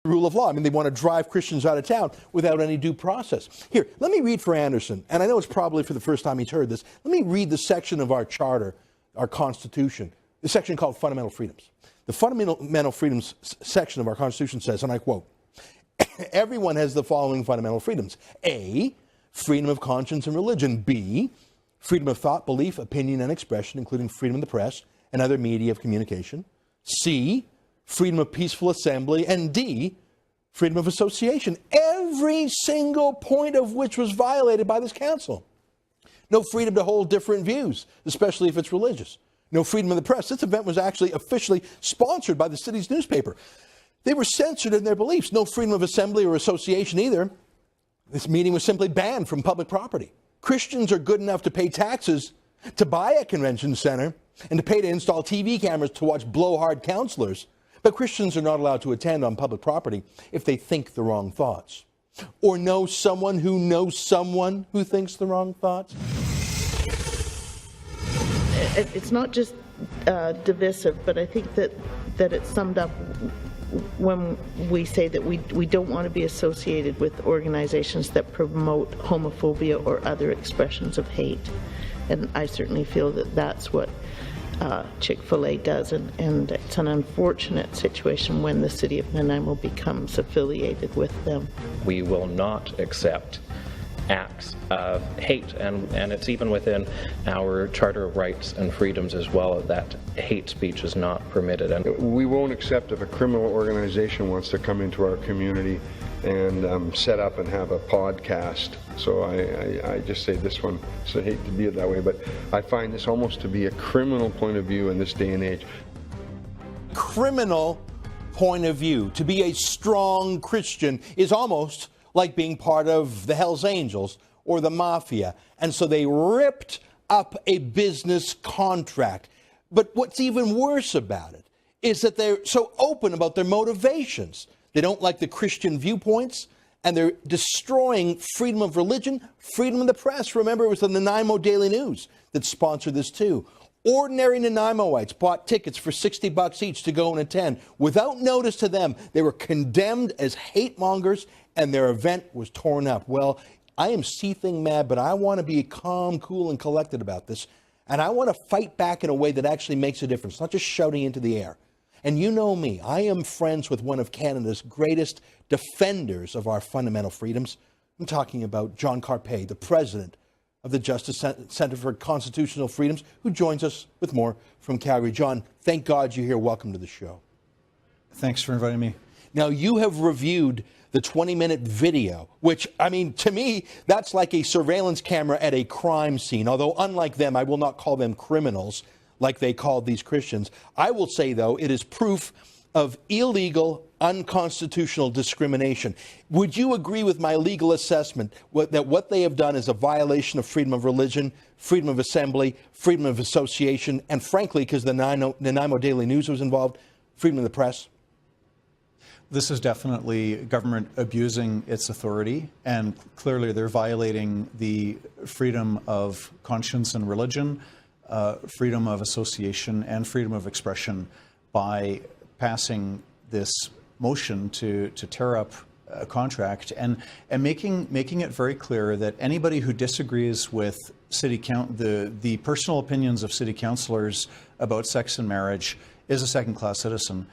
rule of law. I mean, they want to drive Christians out of town without any due process. Here, let me read for Anderson, and I know it's probably for the first time he's heard this. Let me read the section of our charter, our Constitution, the section called Fundamental Freedoms. The Fundamental Freedoms section of our Constitution says, and I quote, everyone has the following fundamental freedoms. A, freedom of conscience and religion. B, freedom of thought, belief, opinion, and expression, including freedom of the press and other media of communication. C, freedom of peaceful assembly. And D, freedom of association. Every single point of which was violated by this council. No freedom to hold different views, especially if it's religious. No freedom of the press. This event was actually officially sponsored by the city's newspaper. They were censored in their beliefs. No freedom of assembly or association either. This meeting was simply banned from public property. Christians are good enough to pay taxes to buy a convention center and to pay to install TV cameras to watch blowhard councillors. But Christians are not allowed to attend on public property if they think the wrong thoughts or know someone who thinks the wrong thoughts. It's not just divisive, but I think that it's summed up when we say that we don't want to be associated with organizations that promote homophobia or other expressions of hate. And I certainly feel that that's what Chick-fil-A does, and it's an unfortunate situation when the city of Nanaimo becomes affiliated with them. We will not accept acts of hate, and it's even within our Charter of Rights and Freedoms as well that hate speech is not permitted. And we won't accept if a criminal organization wants to come into our community and set up and have a podcast. So I just say this one, so I hate to be it that way, but I find this almost to be a criminal point of view in this day and age. Criminal point of view. To be a strong Christian is almost like being part of the Hells Angels or the Mafia. And so they ripped up a business contract. But what's even worse about it is that they're so open about their motivations. They don't like the Christian viewpoints, and they're destroying freedom of religion, freedom of the press. Remember, it was the Nanaimo Daily News that sponsored this too. Ordinary Nanaimoites bought tickets for $60 each to go and attend. Without notice to them, they were condemned as hate mongers, and their event was torn up. Well, I am seething mad, but I want to be calm, cool, and collected about this. And I want to fight back in a way that actually makes a difference, not just shouting into the air. And you know me, I am friends with one of Canada's greatest defenders of our fundamental freedoms. I'm talking about John Carpay, the president of the Justice Center for Constitutional Freedoms, who joins us with more from Calgary. John, thank God you're here. Welcome to the show. Thanks for inviting me. Now, you have reviewed the 20-minute video, which, I mean, to me, that's like a surveillance camera at a crime scene. Although, unlike them, I will not call them criminals like they called these Christians. I will say, though, it is proof of illegal, unconstitutional discrimination. Would you agree with my legal assessment that what they have done is a violation of freedom of religion, freedom of assembly, freedom of association, and frankly, because the Nanaimo Daily News was involved, freedom of the press? This is definitely government abusing its authority, and clearly they're violating the freedom of conscience and religion, freedom of association, and freedom of expression by passing this motion to tear up a contract and making it very clear that anybody who disagrees with the personal opinions of city councillors about sex and marriage is a second-class citizen.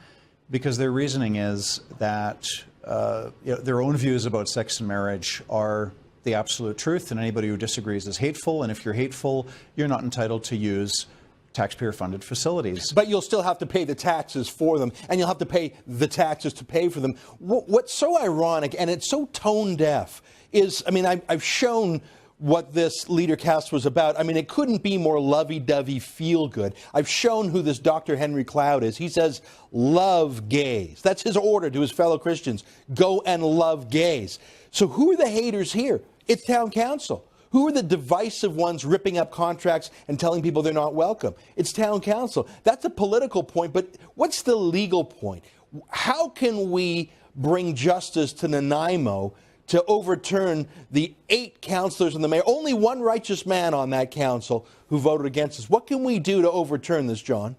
Because their reasoning is that their own views about sex and marriage are the absolute truth, and anybody who disagrees is hateful, and if you're hateful, you're not entitled to use taxpayer-funded facilities. But you'll still have to pay the taxes for them, and you'll have to pay the taxes to pay for them. What's so ironic, and it's so tone-deaf, is, I mean, I've shown what this leader cast was about. I mean, it couldn't be more lovey-dovey, feel-good. I've shown who this Dr. Henry Cloud is. He says, love gays. That's his order to his fellow Christians. Go and love gays. So who are the haters here? It's town council. Who are the divisive ones ripping up contracts and telling people they're not welcome? It's town council. That's a political point, but what's the legal point? How can we bring justice to Nanaimo to overturn the 8 councillors and the mayor? Only one righteous man on that council who voted against us. What can we do to overturn this, John?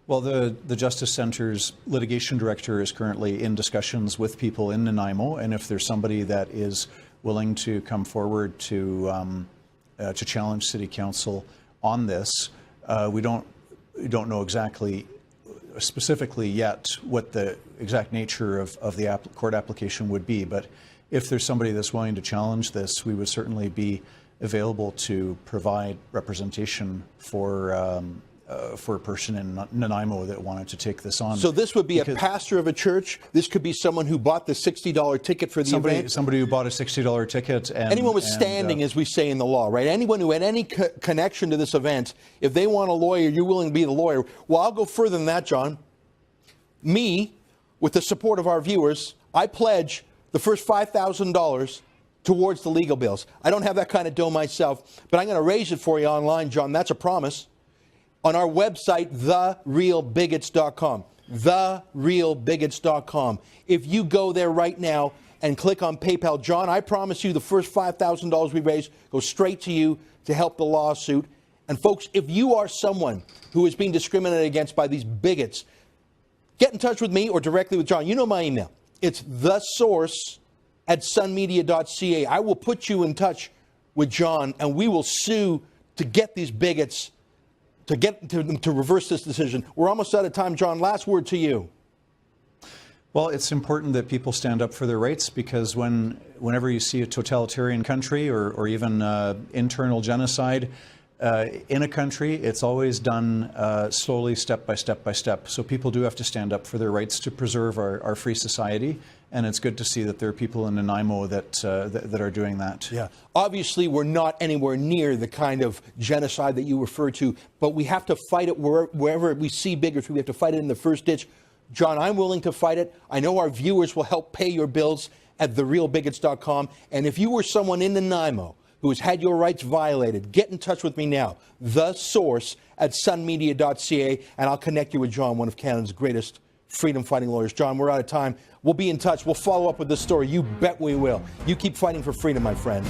Well, the Justice Centre's litigation director is currently in discussions with people in Nanaimo, and if there's somebody that is willing to come forward to challenge City Council on this, we don't know exactly, specifically yet, what the exact nature of the court application would be. But if there's somebody that's willing to challenge this, we would certainly be available to provide representation for a person in Nanaimo that wanted to take this on. So this would be a pastor of a church. This could be someone who bought the $60 ticket for the event. Somebody who bought a $60 ticket. And, anyone with standing, as we say in the law, right? Anyone who had any connection to this event, if they want a lawyer, you're willing to be the lawyer. Well, I'll go further than that, John. Me, with the support of our viewers, I pledge the first $5,000 towards the legal bills. I don't have that kind of dough myself, but I'm going to raise it for you online, John. That's a promise. On our website, therealbigots.com. Therealbigots.com. If you go there right now and click on PayPal, John, I promise you the first $5,000 we raise goes straight to you to help the lawsuit. And folks, if you are someone who is being discriminated against by these bigots, get in touch with me or directly with John. You know my email. It's thesource@sunmedia.ca. I will put you in touch with John, and we will sue to get these bigots to reverse this decision. We're almost out of time, John. Last word to you. Well, it's important that people stand up for their rights, because whenever you see a totalitarian country or even internal genocide in a country, it's always done slowly, step by step by step. So people do have to stand up for their rights to preserve our free society. And it's good to see that there are people in Nanaimo that are doing that. Yeah. Obviously, we're not anywhere near the kind of genocide that you refer to, but we have to fight it wherever we see bigotry. We have to fight it in the first ditch. John, I'm willing to fight it. I know our viewers will help pay your bills at therealbigots.com. And if you were someone in Nanaimo who has had your rights violated, get in touch with me now. thesource@sunmedia.ca, and I'll connect you with John, one of Canada's greatest freedom-fighting lawyers. John, we're out of time. We'll be in touch. We'll follow up with this story. You bet we will. You keep fighting for freedom, my friend.